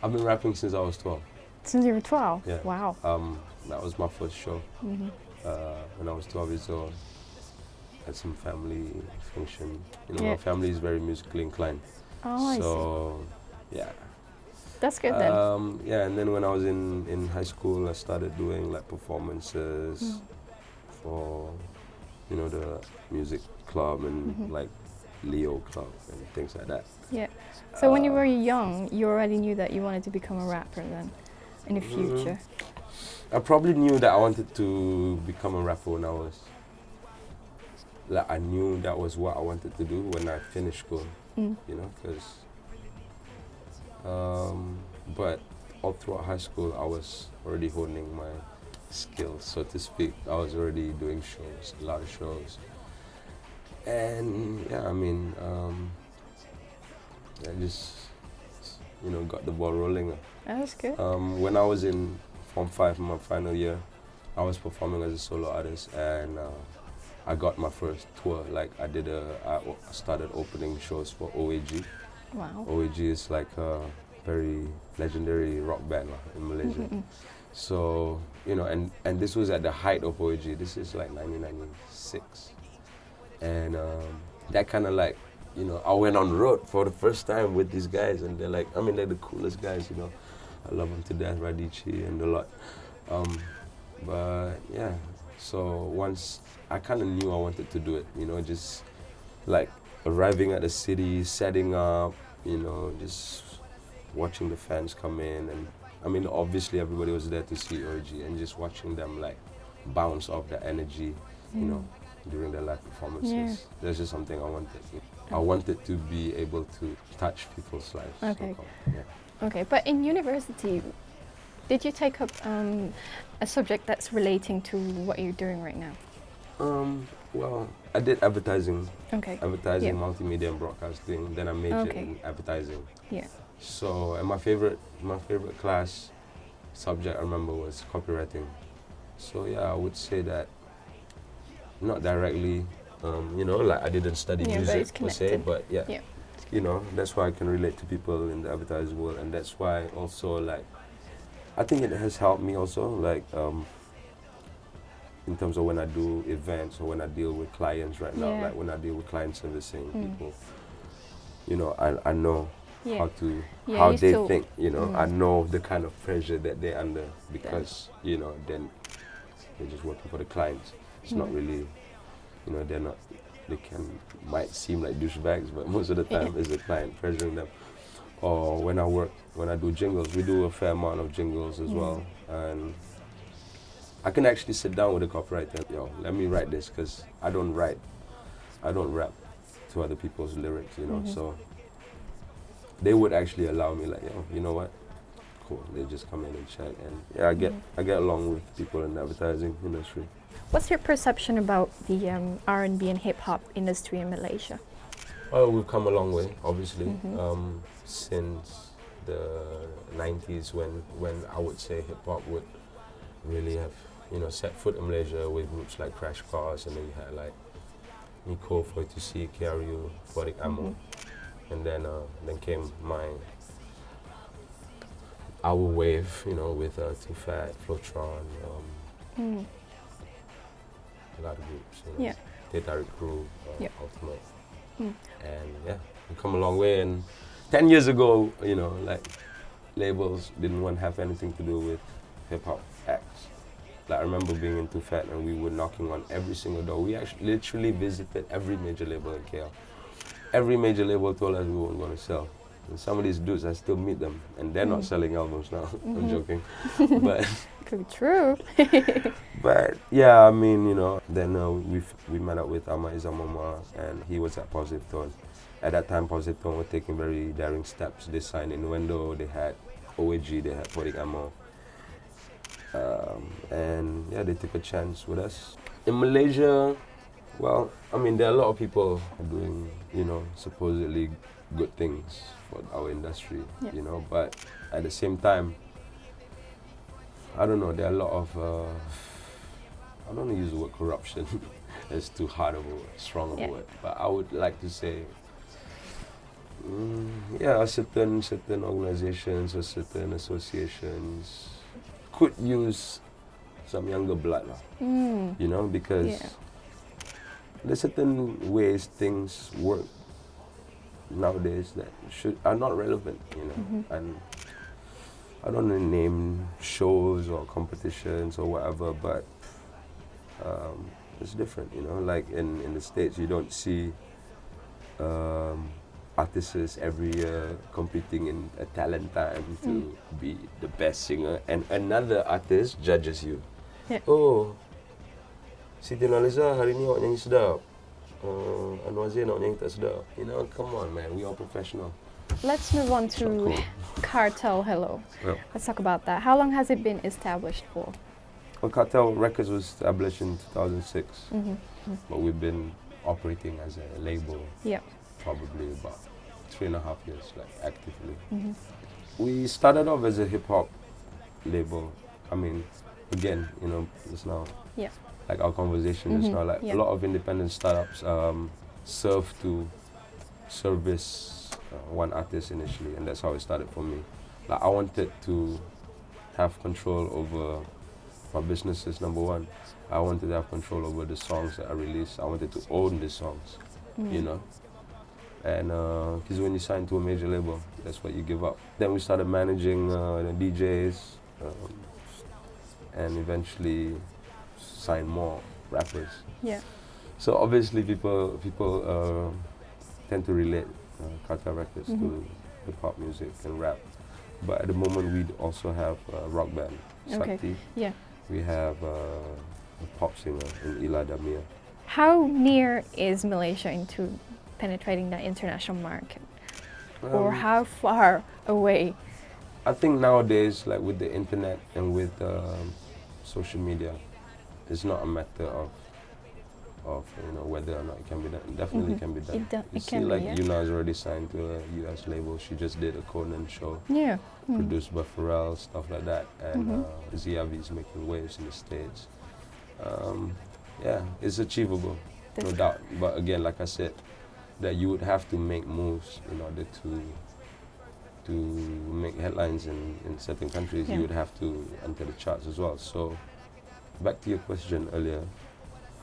I've been rapping since I was 12. Since you were 12? Yeah. Wow. That was my first show. Mm-hmm. When I was 12 years old. At some family function. You know, Yeah. my family is very musically inclined. Oh, I So, yeah. see. That's good then. Yeah, and then when I was in high school, I started doing like performances for, you know, the music club and like Leo Club and things like that. Yeah. So when you were young, you already knew that you wanted to become a rapper then, in the future? I probably knew that I wanted to become a rapper when I was, like I knew that was what I wanted to do when I finished school, you know, because, but all throughout high school, I was already honing my skills, so to speak. I was already doing shows, a lot of shows. And yeah, I mean, I just, you know, got the ball rolling. That's good. When I was in Form 5, my final year, I was performing as a solo artist, and I got my first tour. Like I started opening shows for OAG. Wow. OAG is like a very legendary rock band in Malaysia. So, you know, and this was at the height of OAG. This is like 1996. And that kind of like, you know, I went on the road for the first time with these guys, and they're like, I mean, they're the coolest guys, you know. I love them to death, Radici and a lot. But yeah, so once I kind of knew I wanted to do it, you know, just like arriving at the city, setting up, you know, just watching the fans come in. And I mean, obviously everybody was there to see OG, and just watching them like bounce off the energy, you know, during their live performances. Yeah. That's just something I wanted. I wanted to be able to touch people's lives. Okay. So, yeah. Okay, but in university, did you take up a subject that's relating to what you're doing right now? Well, I did advertising. Okay. Advertising, Yeah. multimedia and broadcasting. Then I majored Okay. in advertising. Yeah. So, and my favorite class subject I remember was copywriting. So yeah, I would say that not directly, you know, like I didn't study Yeah, but it's music per se, connected. but yeah, Yeah. you know, that's why I can relate to people in the advertising world, and that's why also like, I think it has helped me also, like, in terms of when I do events or when I deal with clients right now, Yeah. like when I deal with client servicing people, you know, I know Yeah. how to, Yeah, how you they still- think, you know, I know the kind of pressure that they're under because, you know, then they're just working for the clients. It's not really, you know, might seem like douchebags, but most of the time it's the client pressuring them. Or when I do jingles, we do a fair amount of jingles as well. And I can actually sit down with a copywriter, yo, let me write this, because I don't rap to other people's lyrics, you know, so they would actually allow me, like, yo, you know what, cool, they just come in and check, and yeah, I get along with people in the advertising industry. What's your perception about the R&B and hip hop industry in Malaysia? Oh, we've come a long way, obviously, since the 90s when I would say hip hop would really have, you know, set foot in Malaysia with groups like Crash Cars, and then you had like Nico, 42C, KRU, Poetic Ammo, and then came our wave, you know, with Too Fat, Flotron, a lot of groups, you know, Yeah. Tetari Crew, Yeah. Ultimate, and yeah, we've come a long way. And 10 years ago, you know, like labels didn't want to have anything to do with hip hop acts. Like I remember being in Too Fat and we were knocking on every single door. We actually literally visited every major label in KL. Every major label told us we weren't going to sell. And some of these dudes, I still meet them, and they're not selling albums now. I'm joking, but Could be true. but yeah, I mean, you know, then we met up with Ama Izamama, and he was at Positive Tone. At that time, Positive Tone were taking very daring steps. They signed Innuendo, they had OAG, they had Poetic Ammo. And yeah, they took a chance with us. In Malaysia, well, I mean, there are a lot of people doing, you know, supposedly good things for our industry, you know, but at the same time, I don't know, there are a lot of, I don't want to use the word corruption, it's too hard of a word, strong of a word, but I would like to say Yeah, certain organizations or certain associations could use some younger blood, you know, because Yeah. there's certain ways things work nowadays that are not relevant, you know. And I don't want to name shows or competitions or whatever, but it's different, you know. Like in the States, you don't see artists every year competing in a talent time to be the best singer, and another artist judges you. Yeah. Oh, Siti Nurhaliza hari ni awak nyanyi sedap. Anwar Zain awak nyanyi tak sedap. You know, come on man, we are professional. Let's move on to Cool. Cartel. Hello. Yeah. Let's talk about that. How long has it been established for? Well, Cartel Records was established in 2006, but we've been operating as a label Yeah. probably about 3.5 years, like actively. We started off as a hip hop label. I mean, again, you know, it's now Yeah. like our conversation is now like Yeah. a lot of independent startups serve to service one artist initially, and that's how it started for me. Like I wanted to have control over my businesses, number one. I wanted to have control over the songs that I release. I wanted to own the songs, you know. And because when you sign to a major label, that's what you give up. Then we started managing the DJs, and eventually sign more rappers. Yeah. So obviously people tend to relate Cartel Records to hip hop music and rap. But at the moment we also have a rock band, Okay. Sakti. Yeah. We have a pop singer in Ila Damia. How near is Malaysia into penetrating the international market? Or how far away? I think nowadays, like with the internet and with social media, it's not a matter of you know whether or not it can be done. It definitely can be done. You It see, can be, like yeah. Yuna is already signed to a US label. She just did a Conan show, Yeah. produced by Pharrell, stuff like that. And Ziavi is making waves in the States. Yeah, it's achievable, no doubt. But again, like I said, that you would have to make moves in order to make headlines in certain countries. Yeah. You would have to enter the charts as well. So back to your question earlier,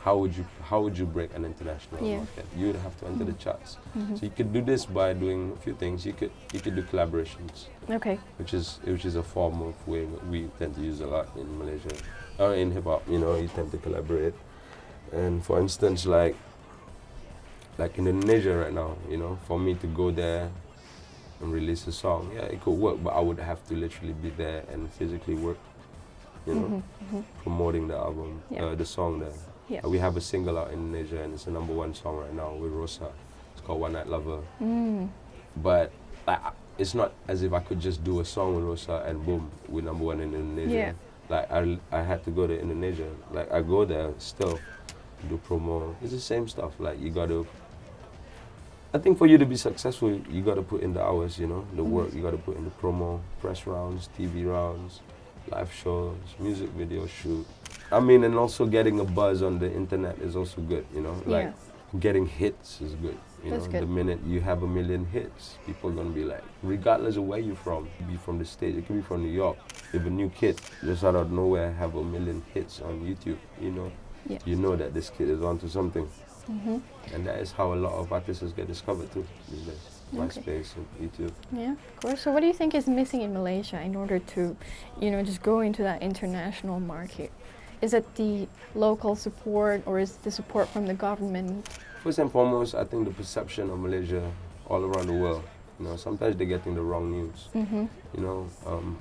how would you break an international market? You would have to enter the charts. So you could do this by doing a few things. You could do collaborations, Okay. which is a form of way we tend to use a lot in Malaysia, or in hip hop. You know, you tend to collaborate. And for instance, like in Indonesia right now, you know, for me to go there and release a song, yeah, it could work, but I would have to literally be there and physically work, you know, promoting the album, Yeah. the song there. Yeah. We have a single out in Indonesia, and it's the #1 song right now with Rosa. It's called One Night Lover. But it's not as if I could just do a song with Rosa and boom, we're #1 in Indonesia. Yeah. Like I had to go to Indonesia. Like I go there still, do promo. It's the same stuff. Like you got to. I think for you to be successful, you got to put in the hours. You know, the work. You got to put in the promo, press rounds, TV rounds, live shows, music video shoot. I mean, and also getting a buzz on the internet is also good. You know, like getting hits is good. You That's know, good. the minute you have 1 million hits, people are gonna be like, regardless of where you're from, you be from the States, it could be from New York. If a new kid just out of nowhere have 1 million hits on YouTube, you know, you know that this kid is onto something. And that is how a lot of artists get discovered too these days. MySpace and YouTube. Yeah, of course. So what do you think is missing in Malaysia in order to, you know, just go into that international market? Is it the local support or is the support from the government? First and foremost, I think the perception of Malaysia all around the world. You know, sometimes they're getting the wrong news. You know,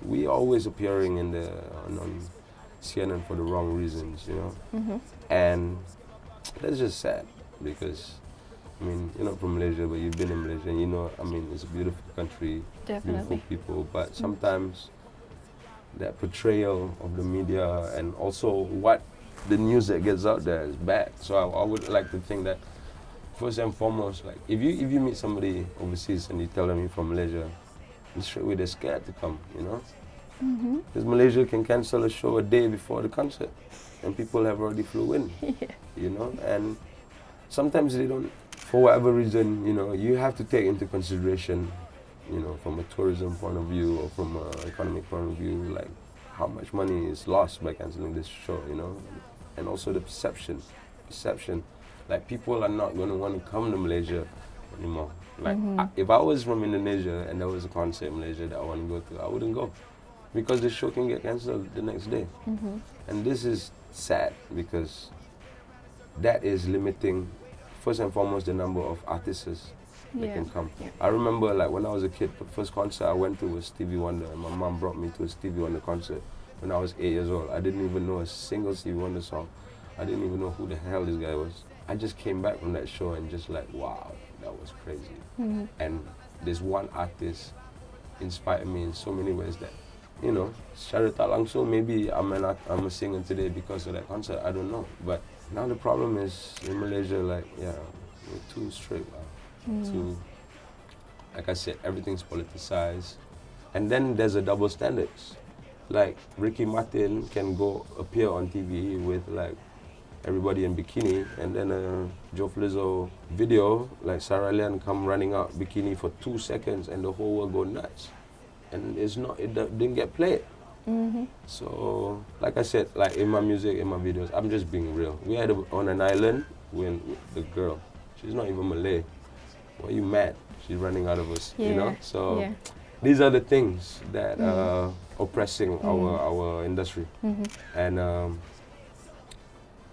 we always appearing in on CNN for the wrong reasons. You know, and that's just sad because, I mean, you're not from Malaysia, but you've been in Malaysia, and you know, I mean, it's a beautiful country, beautiful people, but sometimes that portrayal of the media and also what the news that gets out there is bad. So I would like to think that first and foremost, like if you meet somebody overseas and you tell them you're from Malaysia, straight away they're scared to come, you know? Because Malaysia can cancel a show a day before the concert and people have already flew in, you know? And sometimes they don't for whatever reason, you know, you have to take into consideration, you know, from a tourism point of view or from an economic point of view, like how much money is lost by canceling this show, you know, and also the perception, like people are not going to want to come to Malaysia anymore. Like if I was from Indonesia and there was a concert in Malaysia that I want to go to, I wouldn't go because the show can get cancelled the next day. And this is sad because that is limiting, first and foremost, the number of artists that can come. I remember, like, when I was a kid, the first concert I went to was Stevie Wonder, and my mom brought me to a Stevie Wonder concert when I was 8 years old. I didn't even know a single Stevie Wonder song. I didn't even know who the hell this guy was. I just came back from that show and just like, wow, that was crazy. And this one artist inspired me in so many ways that, you know, secara tak langsung, maybe I'm a singer today because of that concert, I don't know. But now the problem is in Malaysia, like, yeah, we're too strict. Too, like I said, everything's politicized. And then there's a double standards. Like, Ricky Martin can go appear on TV with, like, everybody in bikini, and then a Joe Flizzow video, like Sarah Lian come running out bikini for 2 seconds and the whole world go nuts. And it didn't get played. So, like I said, like in my music, in my videos, I'm just being real. We had on an island with the girl. She's not even Malay. Why are you mad? She's running out of us, you know? So, these are the things that are oppressing our industry. And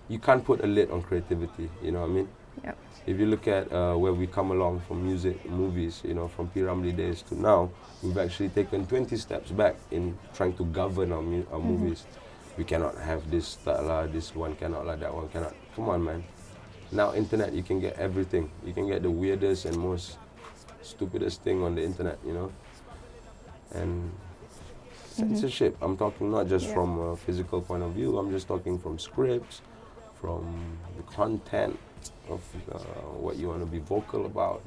you can't put a lid on creativity, you know what I mean? Yep. If you look at where we come along from music, movies, you know, from P. Ramlee days to now, we've actually taken 20 steps back in trying to govern our movies. We cannot have this style, this one cannot, like that one cannot. Come on, man. Now, internet, you can get everything. You can get the weirdest and most stupidest thing on the internet, you know? And censorship, I'm talking not just from a physical point of view, I'm just talking from scripts, from the content of what you want to be vocal about.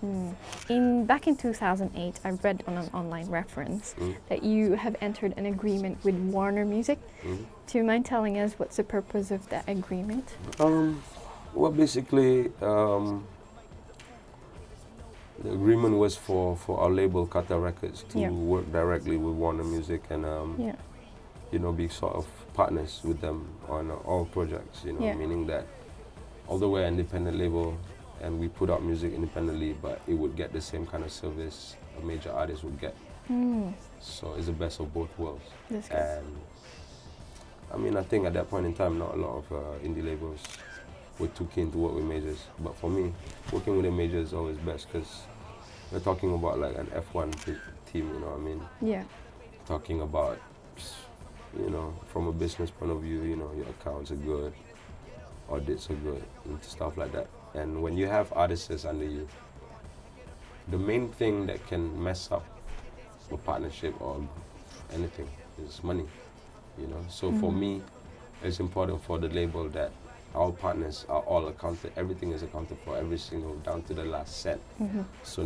Back in 2008, I read on an online reference that you have entered an agreement with Warner Music. Do you mind telling us what's the purpose of that agreement? Well, basically, the agreement was for our label, Cartel Records, to work directly with Warner Music and you know, be sort of partners with them on all projects, you know, meaning that although we're an independent label and we put out music independently, but it would get the same kind of service a major artist would get. So it's the best of both worlds. And I mean, I think at that point in time, not a lot of indie labels were too keen to work with majors. But for me, working with a major is always best because we're talking about like an F1 team, you know what I mean? Yeah. Talking about, you know, from a business point of view, you know, your accounts are good, audits are good, and stuff like that. And when you have artists under you, the main thing that can mess up a partnership or anything is money, you know? So for me, it's important for the label that our partners are all accounted, everything is accounted for, every single, down to the last cent. So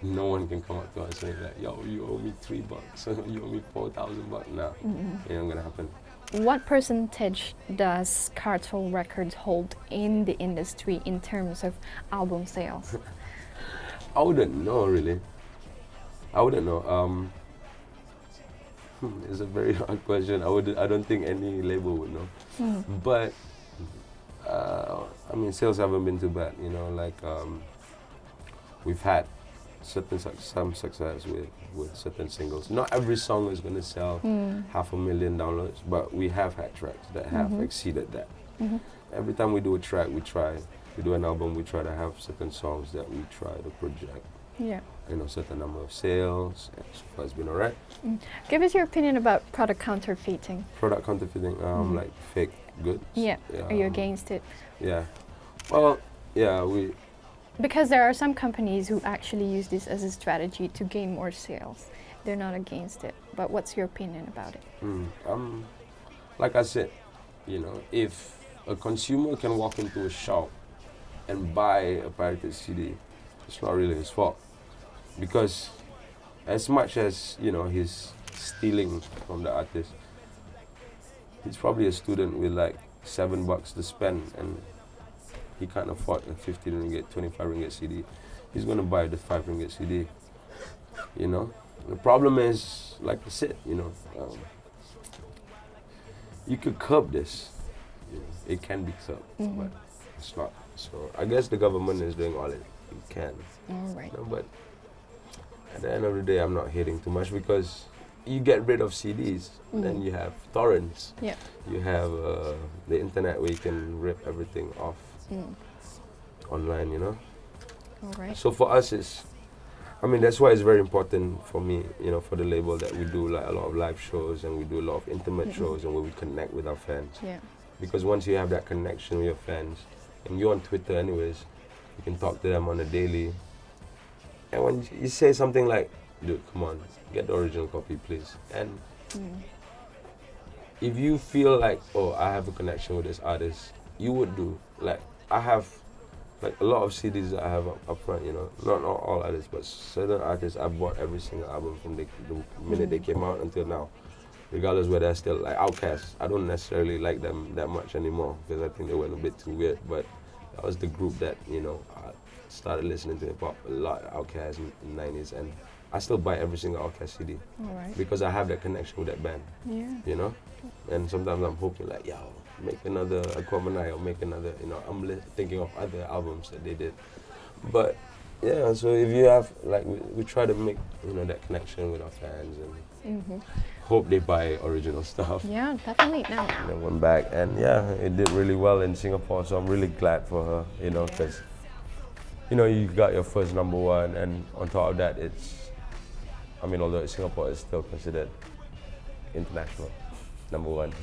no one can come up to us and say like, yo, you owe me $3, you owe me $4,000. No, it ain't gonna happen. What percentage does Cartel Records hold in the industry in terms of album sales? I wouldn't know, really. I wouldn't know. It's a very hard question. I don't think any label would know. But I mean, sales haven't been too bad. You know, like we've had some success with certain singles. Not every song is going to sell 500,000 downloads, but we have had tracks that have exceeded that. Every time we do a track, we do an album, we try to have certain songs that we try to project. Yeah. You know, certain number of sales, and so far it's been alright. Give us your opinion about product counterfeiting. Product counterfeiting, like fake goods. Yeah. Are you against it? Yeah. Well, yeah, Because there are some companies who actually use this as a strategy to gain more sales. They're not against it. But what's your opinion about it? Like I said, you know, if a consumer can walk into a shop and buy a pirated CD, it's not really his fault. Because as much as, you know, he's stealing from the artist, he's probably a student with like $7 to spend, and he can't afford a 50 ringgit, 25 ringgit CD, he's gonna buy the 5 ringgit CD. You know, the problem is, like I said, you could curb this. It can be curbed, but it's not. So I guess the government is doing all it can. All right. But at the end of the day, I'm not hating too much because you get rid of CDs, then you have torrents. Yeah. You have the internet where you can rip everything off online, All right. So for us, that's why it's very important for me, for the label that we do like a lot of live shows and we do a lot of intimate shows and where we connect with our fans. Yeah. Because once you have that connection with your fans, and you're on Twitter anyways, you can talk to them on a daily. And when you say something like, dude, come on, get the original copy, please. And if you feel like, oh, I have a connection with this artist, you would do. Like, I have a lot of CDs that I have up front, not all artists, but certain artists, I've bought every single album from the minute they came out until now. Regardless whether they're still like Outkast. I don't necessarily like them that much anymore because I think they went a bit too weird, but that was the group that, I started listening to hip hop a lot, Outkast in the 90s, and I still buy every single Outkast CD. All right. Because I have that connection with that band. Yeah. And sometimes I'm hoping like, yo, make another Aquamanai or make another, I'm thinking of other albums that they did. But yeah, so if you have, like, we try to make, that connection with our fans and hope they buy original stuff. Yeah, definitely. Now. And then went back, and yeah, it did really well in Singapore, so I'm really glad for her, because, you got your first #1, and on top of that, although Singapore is still considered international #1.